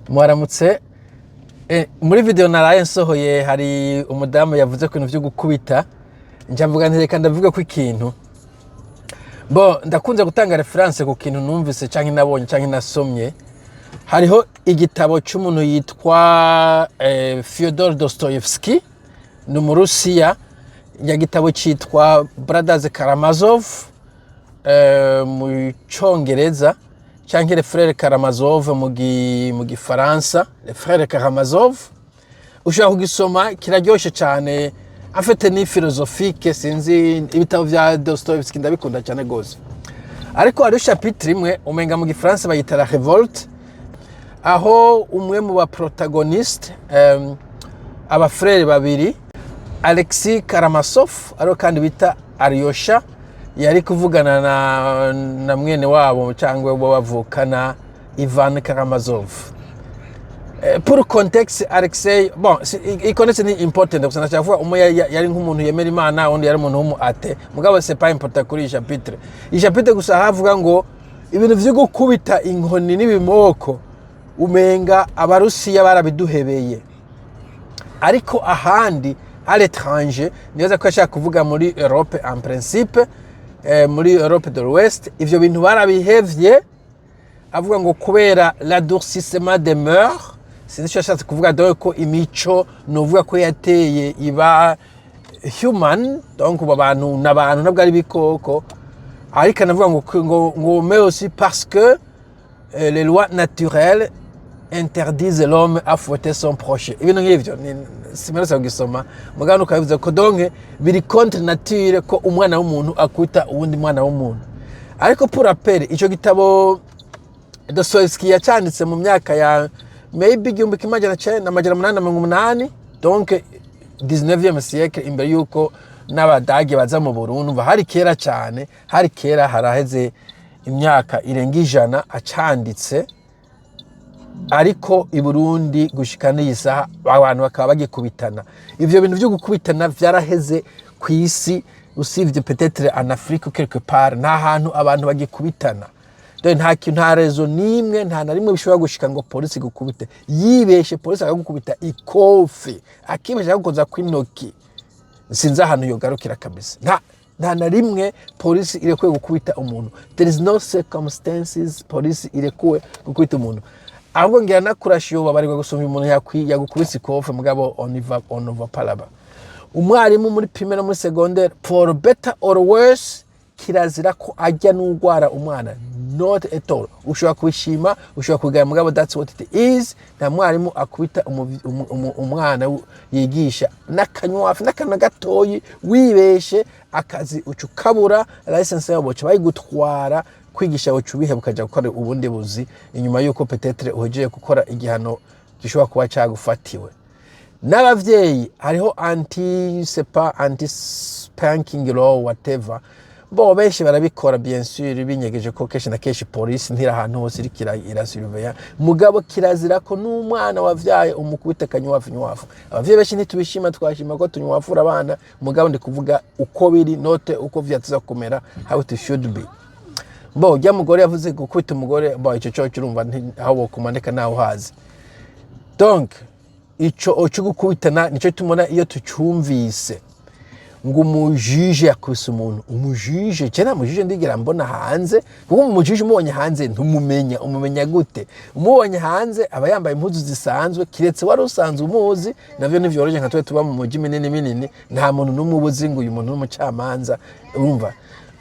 Mwaramutse muri video naraye nsohoye hari umudamu yavuze ko ibintu byo gukubita njamvuga ntereka ndavuga ko ikintu ndakunze gutanga reference ku kintu numvise canke nabonye canke nasomye. Hariho igitabo cy'umuntu yitwa Fyodor Dostoyevsky ni Umurusiya, ya gitabo cyitwa Brothers Karamazov mu Congereza canke les frères Karamazov mu Gifaransa, les frères Karamazov. Ushaka kugisoma kiraryoshe cyane, afite ni philosophique, sinzi ibitabo vya Dostoyevsky ndabikunda cyane gose. Ariko ari chapitre imwe umenga mu Gifaransa bayita la révolte, aho umwe mu ba protagoniste aba frère babiri, Alexis Karamazov aro kandi bita Aryosha, yari kuvugana na mwene wabo cyangwa bo bavukana Ivan Karamazov. Pour contexte, Alexei ikonetse ni important gusa nacavuga umwe yari nk'umuntu yemera Imana, undi yari umuntu w'umu ate, mugabo c'est pas important kuri chapitre. Chapitre gusa havuga ngo ibintu vyo gukubita inkoni n'ibimoko umenga abarusiya barabiduhebeye, ariko ahandi à l'étranger nibaza ko ashaka kuvuga muri Europe en principe, muri Europe de l'Ouest ivyo bintu barabihevye, avuga ngo kubera l'adoucissement des mœurs. Sinzi cyo ashatse kuvuga donc ko imico novuga ko yateye iba human, donc abantu n'abantu ntabwo ari bikoko, ariko navuga ngo mais aussi parce que les lois naturelles interdisent l'homme à fouetter son proche. Ibintu nk'ivyo simeretse kugisoma mugabo ukabivuze ko donc biri contre nature ko umwana w'umuntu akuta uwundi mwana w'umuntu. Ariko pour rappel ico gitabo Dostoyevsky yacanditse mu myaka ya maybe 1880, donc 19e siècle, imbere yuko n'abadage baza mu Burundi. Hari kera cyane, hari kera haraheze imyaka irenga 100 acanditse, ariko i Burundi gushika n'isaha abantu bakaba bagikubitana. Ivyo bintu byo gukubitana vyaraheze ku isi, usivye peut-être en Afrique quelque part, nta hantu abantu bagikubitana. Nta rezo nimwe, nta na rimwe bishobora gushika ngo polisi gukubite. Yibeshe polisi akagukubita ikofi, akibesha gukoza kw'intoki, sinzi ahantu yogarukira kabisa. Nta na rimwe polisi irekuwe gukubita umuntu. There is no circumstances polisi irekuwe gukubita umuntu. Ahubwo ngira nakurashiyo babarirwa gusoma umuntu yagukubise ikofi, mugabo on va pas là-bas. Umwarimu muri primaire muri secondaire, for better or worse, kirazira ko ajya n'ugwara umwana, not at all. Ushobora kubishima, ushobora kugaya, mugabo that's what it is. Nta mwarimu akubita umwana yigisha n'akanywafi n'akana gatoyi, wibeshe akazi ucukabura license yabo baca bayigutwara kwigisha ucubihe bukaja gukora ubundi buzi inyuma yuko peut-être uhejeje gukora igihano gishobora kuba cyagufatiwe. N'abavyeyi hariho anti spanking law whatever, benshi barabikora bien sûr, binyegeje ko kenshi na kenshi polisi ntira ahantu hose irasurveya, mugabo kirazira ko n'umwana wavyaye umukubita kanywafu. Abavyeyi benshi ntitubishima, twashima ko tunyawafura abana, mugabo ndi kuvuga uko biri, note uko vyatuza kumera, how it should be. Ujya mugore yavuze gukubita umugore, ico cyo urumva aho bokumaneka naho hazi. Donc ico gukubitana nico tumona iyo tucumvise ngo umujije yakubise umuntu. Umujije cyane, umujije ndigira mbona hanze, kuko umujije umubonye hanze umumenya gute? Umubonye hanze aba yambaye impuzu zisanzwe, kiretse wari usanzwe umuzi, navyo nivyoroje nka tuba mu muji minini, nta muntu n'umubuzi ngo uyu muntu n'umucamanza. Urumva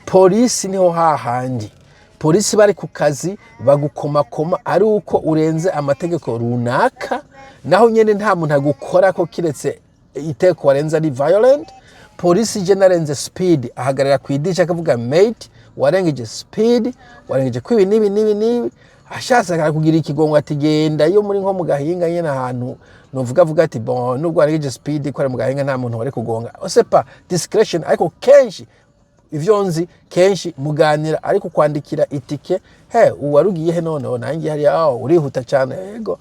polisi niho hahandi, polisi bari ku kazi bagukomakoma ari uko urenze amategeko runaka, naho nyene nta muntu agukora ko kiretse iteko warenze ari violent. Polisi je narenze speed ahagarara kwidisha akavuga mate, warengeje speed, warengeje kwibi nibi, ashaka kugira ikigongo ati genda yo muri nko mu gahinga nyene ahantu novuga ati nubwo warengeje speed ko ari mu gahinga nta muntu wari kugonga. C'est pas discretion, ariko kenshi ivyo nzi kenshi muganira, ariko kwandikira itike, uwarugiye he none nanjye hari urihuta cyane, yego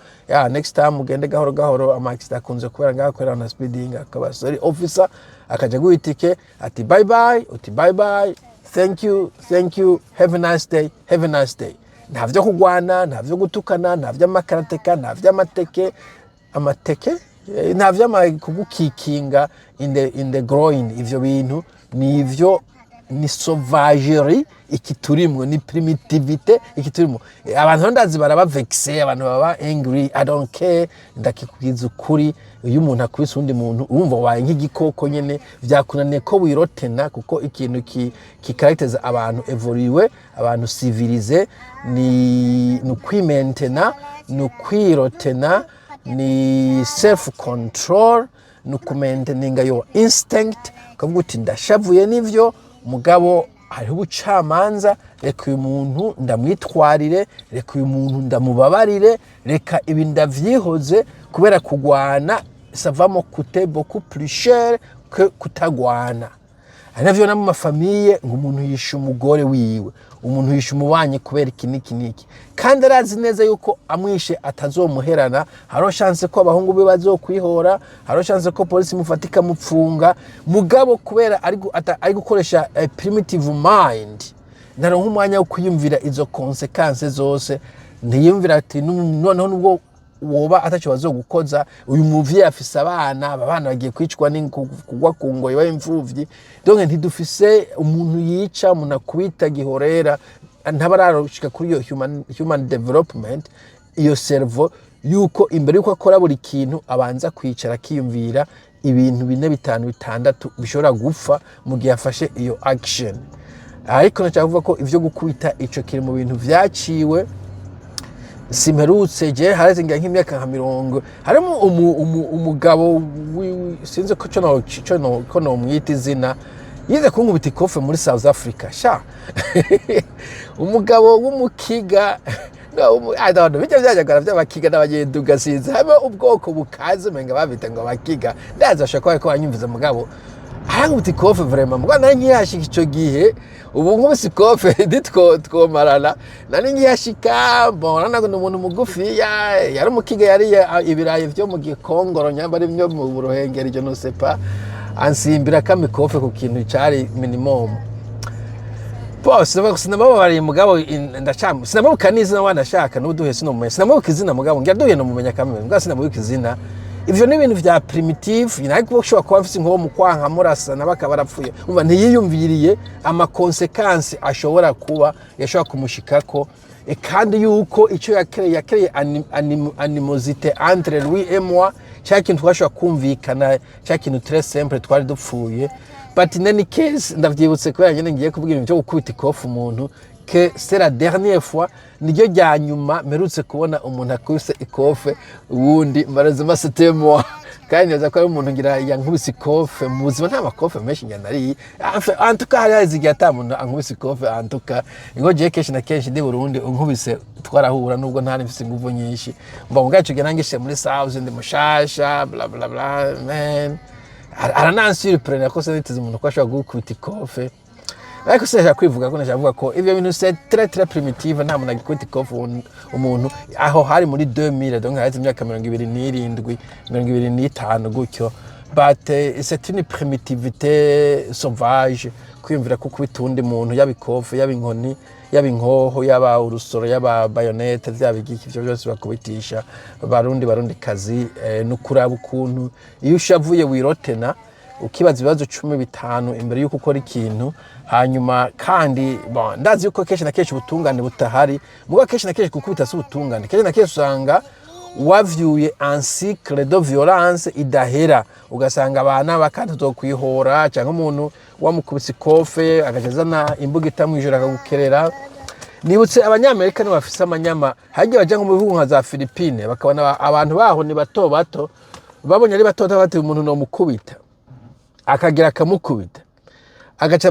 next time ugende gahoro amax akunze kubera ngakorera na speeding, akaba sorry officer akaja guitike ati bye bye, thank you, have a nice day. nta vyo kugwana, nta vyo gutukana, nta vy'amakarateka, nta vy'amateke, nta kugukikinga in the groin. Ivyo bintu ni sauvagerie ikiturimwe, ni primitivite ikiturimwe. Abantu ndazi baraba vexe, abantu baba angry, I don't care, ndakikugiza ukuri. Iyo umuntu akubise undi muntu urumva wabaye nk'igikoko nyene, vyakunaniye ko wirotena, kuko ikintu kikarakteriza abantu evoriwe, abantu civilize, ni kwimentena, ni kwirotena, ni self control, ni kumainteninga your instinct, ukavuga uti ndashavuye n'ivyo mugabo hariho ubucamanza, reka uyu muntu ndamwitwarire, reka uyu muntu ndamubabarire, reka ibi ndavyihoze, kubera kugwana savamo coûter beaucoup plus cher que kutagwana. Hari navyo na mu mafamiye ngo umuntu yishe umugore wiwe, umuntu yishe umubanye kubera iki niki, kandi arazi neza yuko amwishe atazomuherana. Haro chance ko abahungu be bazokwihora, haro chance ko polisi mufatika mupfunga, mugabo kubera ari gukoresha primitive mind, naronka umwanya wo kuyumvira izo consequences zose, ntiyumvira ati noneho nubwo woba atacho bazogukoza, uyu muvye afise abana bagiye kwicwa kugwa ku ngoyi b'imfuvyi. Donc ntidufise umuntu yica, umuntu akwita gihorera, ntabararushika kuri iyo human development, iyo cerveau yuko imbere yuko akora buri kintu abanza kwicara akiyumvira ibintu 4, 5, 6 bishobora gupfa mu gihe afashe iyo action. Ariko nacavuga ko ivyo gukubita ico kiri mu bintu vyaciwe. Simperutse je hareze ngira nk'imyaka nka 20, harimo umugabo sinze ko no mwita izina, yize kunkubita ikofe muri South Africa sha. Umugabo w'umukiga, I don't know, bijya byajagara by'abakiga n'abagenduga sinze, habe ubwoko bukaze menga babita ngo abakiga, ndaza shaka ko anyumviza mugabo arakubita ikofe vraiment, mugabo nanjye yashika ico gihe, ubu nkubise ikofe twomarana, nani ngiyashika mbona nago n'umuntu mugufi yari umukiga, yari ibirayi vyo mu gikongoro nyambari byo mu ruhengeri, je no sais pas, ansimbira kamikofe ku kintu cyari minimum. Boss sinababariye mugabo ndacamu, sinamubuka n'izina wanashaka n'uduhe sinomumenye, sinamubuka izina mugabo ngiyaduye no mumenya kamwe, mugabo sinamubuka izina. Ivyo ni ibintu vya primitive, inako ushobora kuba afise nko mu kwanka murasa nabaka barapfuye, umva ntiyiyumviriye ama consequences ashobora kuba yashobora kumushikako, kandi yuko ico yakereye animosité entre lui et moi, cyakintu twashobora kumvikana, cyakintu très simple twari dupfuye. But in any case ndavyibutse ko yanyene ngiye kubwira ibintu byo gukubita ikofu umuntu, que c'est la dernière fois, niryo rya nyuma merutse kubona umuntu akubise ikofe uwundi, malheureusement c'était moi. Kandi yaza ko ari umuntu ngira yankubise ikofe mu buzima, nta makofe menshi nari en tout cas hari azigiye atamuntu ankubise ikofe, en tout cas ngo je kenshi na kenshi ndi Burundi unkubise twarahura, nubwo ntari mfise inguvu nyinshi, mba ngacu ge nangishe muri South ndi mushasha bla bla bla, man aranansurprendre ko se nitize umuntu ko ashobora gukubita ikofe. Ariko se kwivuga ko nashavuga ko ivyo bintu c'est très primitive, nta muntu agikubita ikofe umuntu aho hari muri 2000, donc hari imyaka 27 25 gutyo. But c'est une primitivité sauvage kwiyumvira ko kubita undi muntu, yabikofe yabinkoni yabinkoho yaba urusoro yaba bayonete vyabigiki ivyo byose bakubitisha barundi kazi, no kuraba ukuntu iyo ushavuye wirotena ukibaza ibibazo 15 imbere yuko ukora ikintu. Hanyuma kandi ndazi yuko kenshi na kenshi ubutungane butahari, muga kenshi na kenshi gukubita si ubutungane, kenshi na kenshi usanga wavyuye un cycle de violence idahera, ugasanga abana bakandi kwihora cyangwa umuntu wamukubise ikofe agajazana imbuga itamwijura akagukerera. Nibutse abanyamerika n'abafise amanyama hagiye baje mu bihugu nka za Philippines, bakabona abantu baho ni bato babonye ari bato bati umuntu no mukubita akagira akamukubita,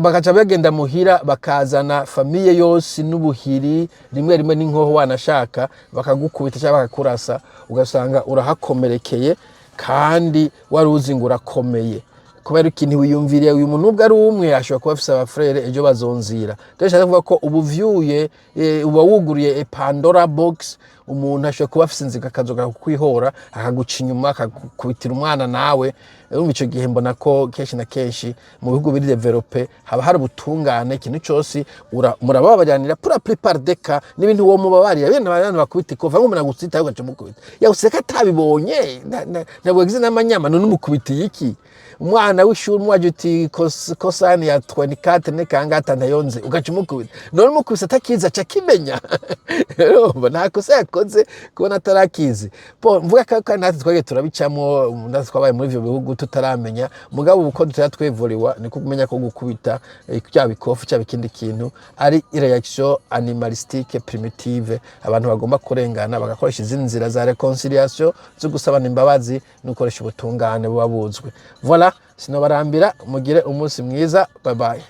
bagaca bagenda muhira bakazana famiye yose n'ubuhiri rimwe n'inkoho wanashaka bakagukubita cyangwa bakakurasa, ugasanga urahakomerekeye kandi waruzi ngo urakomeye, kubera ikintu wiyumviriye uyu muntu ubwo ari umwe ashobora kuba afise abafrere ejo bazonzira. Ndashaka kuvuga ko ubuvyuye uba wuguriye Pandora box, umuntu ashobora kuba afise inziga akazoga kukwihora akaguca inyuma akakubitira umwana nawe. Urumva ico gihe mbona ko kenshi na kenshi mu bihugu biri develope haba hari ubutungane, ikintu cyose murababaranira pour la plupart des cas n'ibintu wo mubabarira bene abantu bakubita ikofa ngo muna gutsita ugaca mukubita yawuseka atabibonye nabwo gize n'amanyama none umukubitiye iki umwana w'ishuri mwaje uti kosani ya 24 ne kangata ndayonze ugaca umukubita none umukubise atakiza aca kimenya urumva nta kosa yakoze kubona atarakizi mvuga ko natwe twage turabicamo natwe twabaye muri ivyo bihugu tutaramenya mugabo uko twevuriwa ni kumenya ko gukubita cyaba ikofu cyaba ikindi kintu ari reaction animalistique primitive abantu bagomba kurengana bagakoresha izindi nzira za reconciliation zo gusabana imbabazi no gukoresha ubutungane buba buzwe. Voilà, sinobarambira mugire umunsi mwiza, bye bye.